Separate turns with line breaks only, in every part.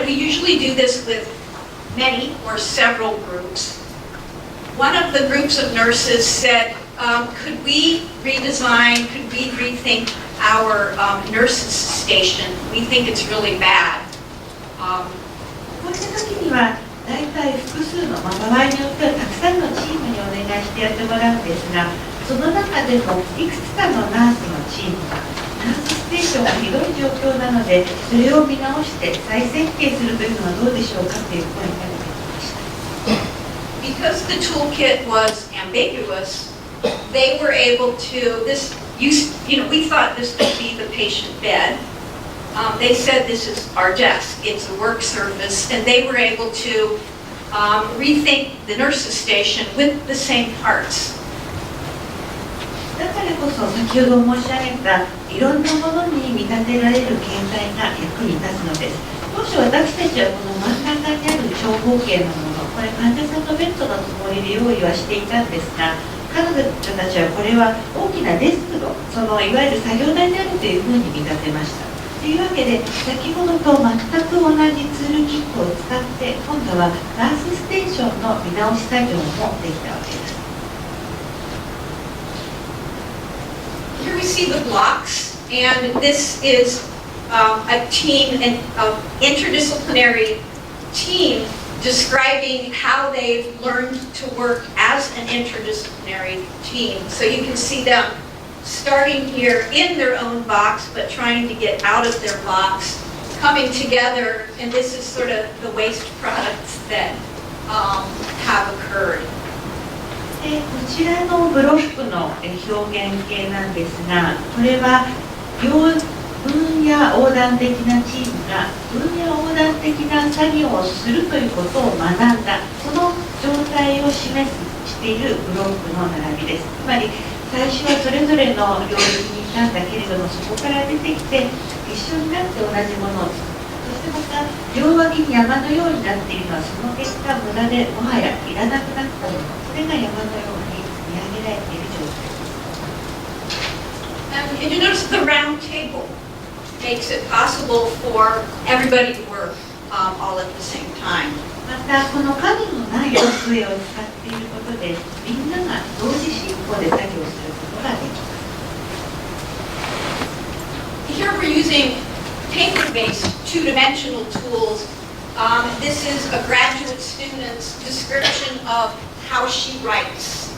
we usually do this with many or several groups. One of the groups of nurses said, could we redesign, could we rethink our nurses station? We think it's really bad.
こうした時には大体複数の、場合によってはたくさんのチームにお願いしてやってもらうんですが、その中でもいくつかのナースのチームがナースステーションがひどい状況なので、それを見直して再設計するというのはどうでしょうかという声が出てきました。
Because the toolkit was ambiguous, they were able to, we thought this would be the patient bed. They said this is our desk, it's a work surface, and they were able to rethink the nurse's station with the same parts.
だからこそ先ほど申し上げたいろんなものに見立てられる形態が役に立つのです。当初私たちはこの真ん中にある長方形のもの、これ患者さんのベッドのつもりで用意はしていたんですが、彼女たちはこれは大きなデスクのいわゆる作業台であるというふうに見立てました。というわけで先ほどと全く同じツールキットを使って今度はナースステーションの見直し作業もできたわけです。
Here we see the blocks, and this is a team, an interdisciplinary team describing how they've learned to work as an interdisciplinary team. So you can see them starting here in their own box, but trying to get out of their box, coming together, and this is sort of the waste products that have occurred.
こちらのブロックの表現形なんですが、これは分野横断的なチームが分野横断的な作業をするということを学んだ、その状態を示しているブロックの並びです。つまり最初はそれぞれの領域にいたんだけれども、そこから出てきて一緒になって同じものを作る。そしてまた両脇に山のようになっているのはその結果無駄でもはやいらなくなったもの、それが山のように積み上げられている状態です。
And you notice the round table makes it possible for everybody to work all at the same time.
またこの影のない机を使っていることでみんなが同時進行で作業することができます。
Here we're using paper-based two-dimensional tools. This is a graduate student's description of how she writes.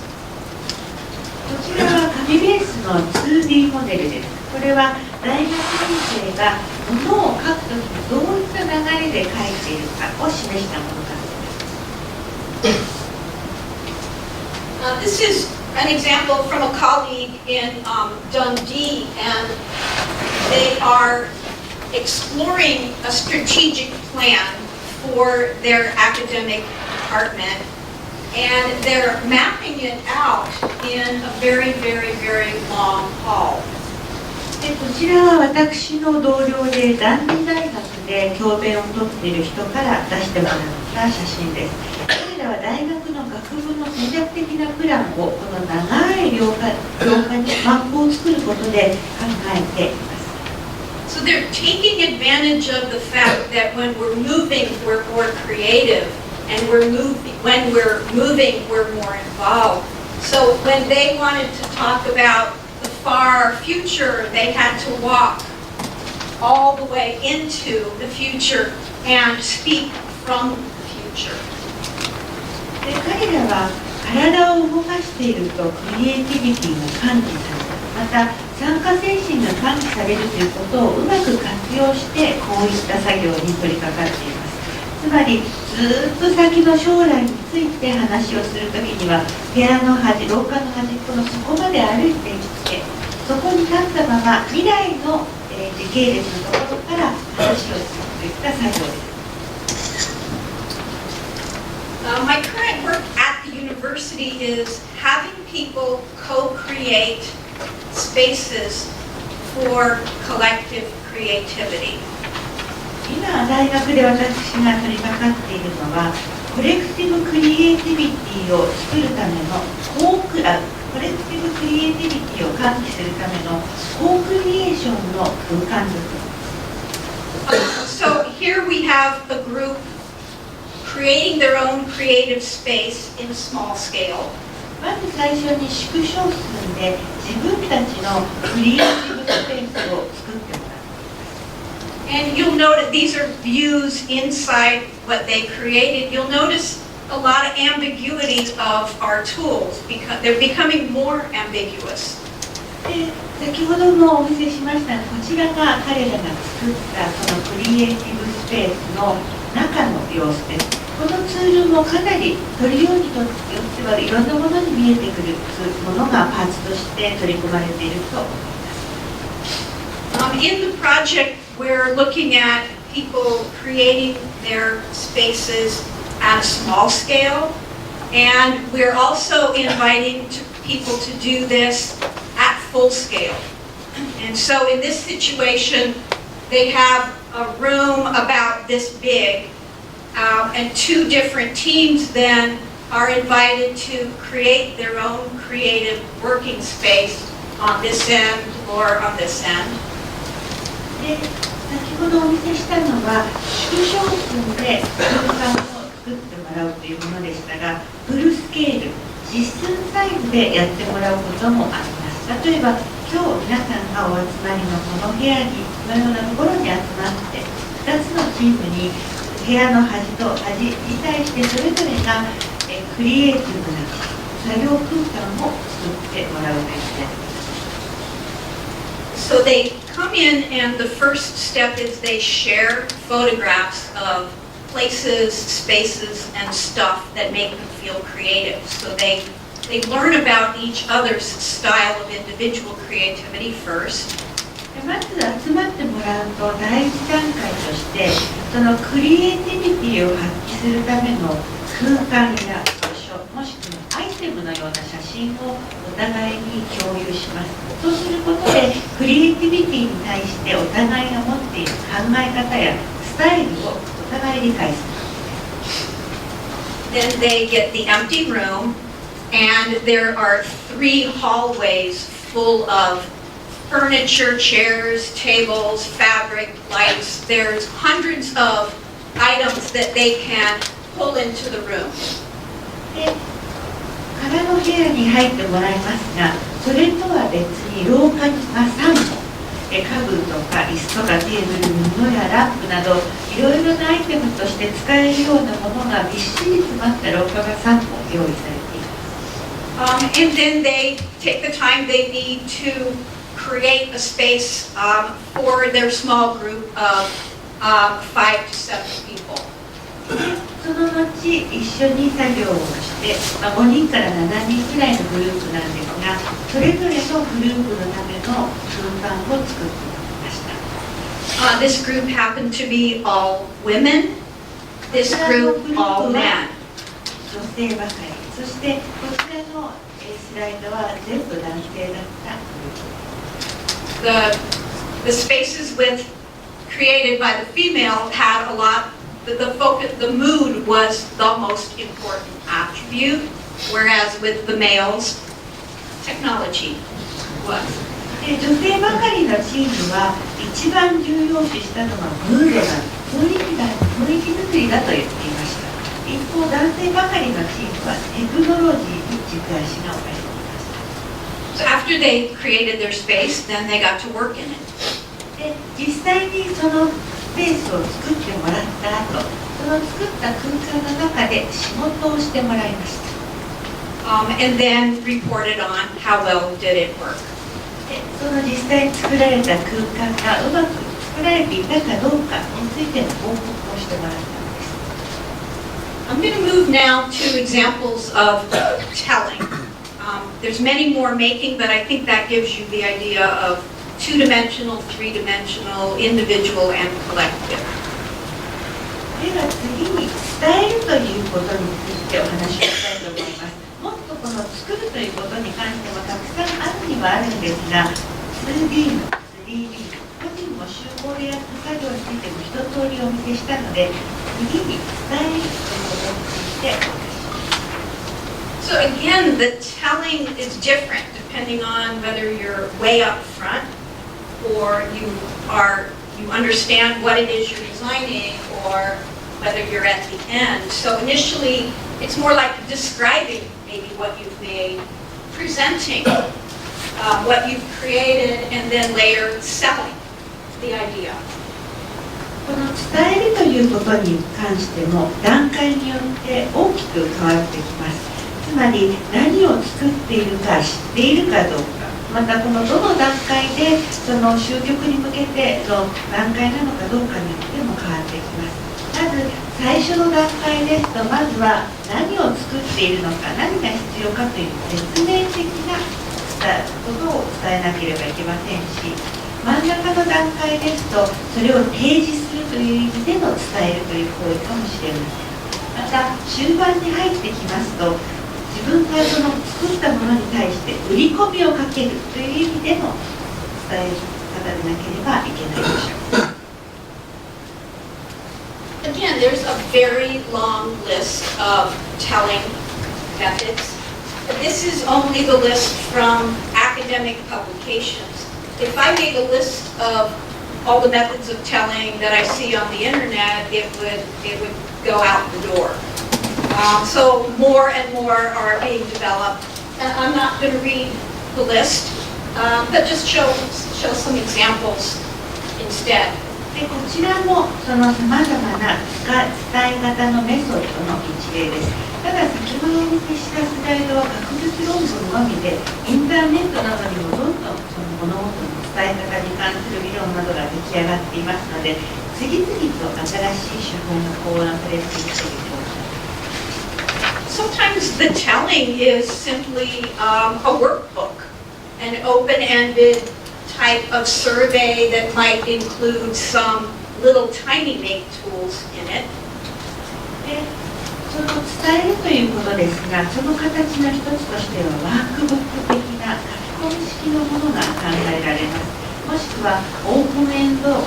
こちらは紙ベースの 2D モデルです。これは大学院生が物を書くときにどういった流れで書いているかを示したものです。
This is an example from a colleague in Dundee, and they are exploring a strategic plan for their academic department, and they're mapping it out in a very, very, very long hall.
こちらは私の同僚でダンディ大学で教鞭をとっている人から出してもらった写真です。彼らは大学の学部の戦略的なプランをこの長い廊下にマップを作ることで考えています。
So they're taking advantage of the fact that when we're moving, we're more creative, and when we're moving, we're more involved. So when they wanted to talk about the far future, they had to walk all the way into the future and speak from the future.
で彼らは体を動かしているとクリエイティビティが喚起される、また参加精神が喚起されるということをうまく活用してこういった作業に取り掛かっています。つまりずっと先の将来について話をするときには部屋の端、廊下の端っこのそこまで歩いていってそこに立ったまま未来の時系列のところから話をするといった作業です。
My current work at the university is having people co-create spaces for collective creativity.
今大学で私が取り掛かっているのはコレクティブクリエイティビティを作るためのコレクティブクリエイティビティを喚起するためのコークリエーションの空間作りです。
So here we have a group creating their own creative space in a small scale.
まず最初に縮小数で自分たちのクリエイティブスペースを作ってもらう。
And you'll notice these are views inside what they created. You'll notice a lot of ambiguity of our tools because they're becoming more ambiguous.
で先ほどもお見せしましたが、こちらが彼らが作ったそのクリエイティブスペースの中の様子です。このツールもかなり取りようによってはいろんなものに見えてくるものがパーツとして取り組まれていると思います。
In the project, we're looking at people creating their spaces at a small scale, and we're also inviting people to do this at full scale. And so in this situation, they have a room about this big, and two different teams then are invited to create their own creative working space on this end or on this end.
で先ほどお見せしたのは縮小数で空間を作ってもらうというものでしたが、フルスケール、実寸サイズでやってもらうこともあります。例えば今日皆さんがお集まりのこの部屋にこのようなところに集まって2つのチームに部屋の端と端に対してそれぞれがクリエイティブな作業空間を作ってもらうということです。
So they come in, and the first step is they share photographs of places, spaces, and stuff that make them feel creative. So they learn about each other's style of individual creativity first.
まず集まってもらうと第一段階としてそのクリエイティビティを発揮するための空間や場所もしくはアイテムのような写真をお互いに共有します。そうすることでクリエイティビティに対してお互いが持っている考え方やスタイルをお互い理解する。
Then they get the empty room, and there are 3 hallways full of furniture, chairs, tables, fabric, lights. There's hundreds of items that they can pull into the room.
で空の部屋に入ってもらいますが、それとは別に廊下には3本家具とか椅子とかテーブル、布やラップなどいろいろなアイテムとして使えるようなものがびっしり詰まった廊下が3本用意されています。
And then they take the time they need to create a space for their small group of 5 to 7 people.
その後一緒に作業をして、5人から7人くらいのグループなんですが、それぞれのグループのための空間を作ってみました。
This group happened to be all women. This group all men.
女性ばかり。そしてこちらのスライドは全部男性だったグループ。
The spaces created by the female had a lot. The focus, the mood was the most important attribute, whereas with the males, technology was.
女性ばかりのチームは一番重要視したのはムードだ、雰囲気作りだと言っていました。一方、男性ばかりのチームはテクノロジーに軸足が置かれていました。
So after they created their space, then they got to work in it.
で、実際にそのスペースを作ってもらった後、その作った空間の中で仕事をしてもらいました。
And then reported on how well did it work.
で、その実際に作られた空間がうまく作られていたかどうかについての報告をしてもらったのです。
I'm going to move now to examples of telling. There's many more making, but I think that gives you the idea of two-dimensional, three-dimensional, individual, and collective.
では次に伝えるということについてお話をしたいと思います。もっとこの作るということに関してもたくさんあるにはあるんですが、2D の 3D 個人も集合でやった作業についても一通りお見せしたので、次に伝えるということについてお話します。
So again, the telling is different depending on whether you're way up front or you are you understand what it is you're designing or whether you're at the end. So initially, it's more like describing maybe what you've made, presenting what you've created, and then later selling the idea.
この伝えるということに関しても段階によって大きく変わってきます。つまり何を作っているか知っているかどうか、またこのどの段階でその終局に向けての段階なのかどうかによっても変わってきます。まず最初の段階ですと、まずは何を作っているのか、何が必要かという説明的なことを伝えなければいけませんし、真ん中の段階ですとそれを提示するという意味での伝えるという行為かもしれません。また終盤に入ってきますと、自分がその作ったものに対して売り込みをかけるという意味での伝え方でなければいけないでしょう。
Again, there's a very long list of telling methods. This is only the list from academic publications. If I made a list of all the methods of telling that I see on the internet, it would go out the door. So more and more are being developed. And I'm not going to read the list, but just show some examples instead.
でこちらもそのさまざまな伝え方のメソッドの一例です。ただ先ほどお見せしたスライドは学術論文のみで、インターネットなどにもどんどんその物事の伝え方に関する理論などが出来上がっていますので、次々と新しい手法が考案されていくという状態。
Sometimes the telling is simply a workbook, an open-ended type of survey that might include some little tiny make tools in it.
でその伝えるということですが、その形の一つとしてはワークブック的な書き込み式のものが考えられます。もしくはオープンエンド方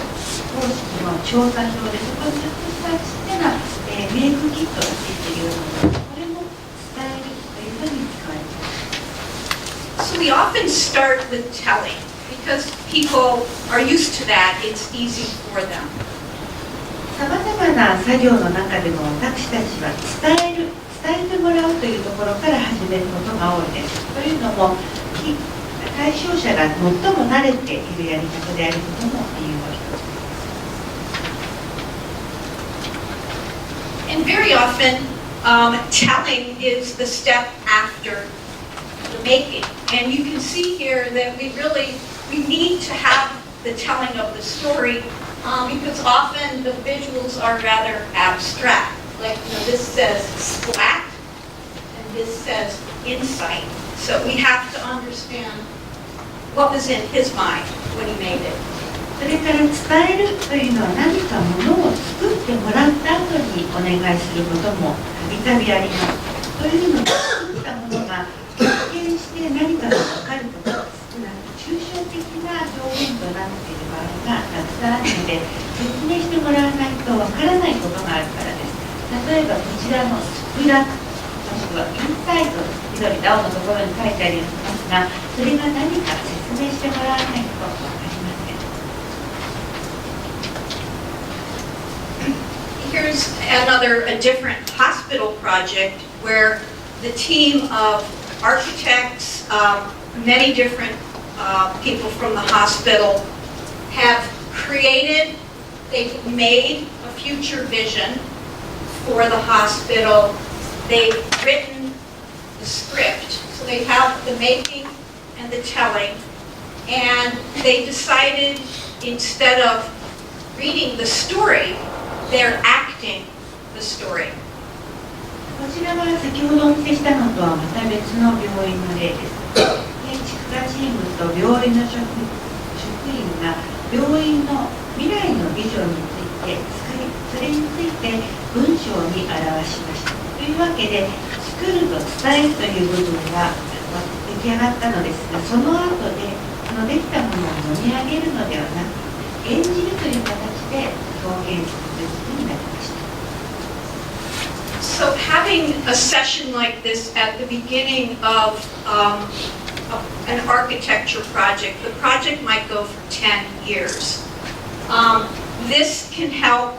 式の調査表で、そこにちょっとした小さな、メイクキットがついているようなもの、これも伝えるというのに使われます。
So we often start with telling because people are used to that. It's easy for them.
さまざまな作業の中でも私たちは伝えてもらうというところから始めることが多いです。というのも対象者が最も慣れているやり方であることも理由の一つです。
And very often, telling is the step after the making. And you can see here that we need to have the telling of the story because often the visuals are rather abstract. Like, this says splat and this says insight. So we have to understand what was in his mind when he made it.
それから伝えるというのは何かものを作ってもらった後にお願いすることもたびたびあります。というのも作ったものが一見して何かが分かることが少なく抽象的な表現となっている場合がたくさんあるので、説明してもらわないと分からないことがあるからです。例えばこちらのスプラットもしくはインサイド、緑と青のところに書いてありますが、それが何か説明してもらわないと分かりません。
Here's a different hospital project where the team of architects, many different people from the hospital have they've made a future vision for the hospital. They've written the script, so they have the making and the telling, and they decided instead of reading the story, they're acting the story.
こちらは先ほどお見せしたのとはまた別の病院の例です。建築家チームと病院の職員が病院の未来のビジョンについてそれについて文章に表しました。というわけで作ると伝えるという部分が出来上がったのですが、その後でそのできたものを読み上げるのではなく演じるという形で表現することになりました。
So having a session like this at the beginning of an architecture project, the project might go for 10 years. This can help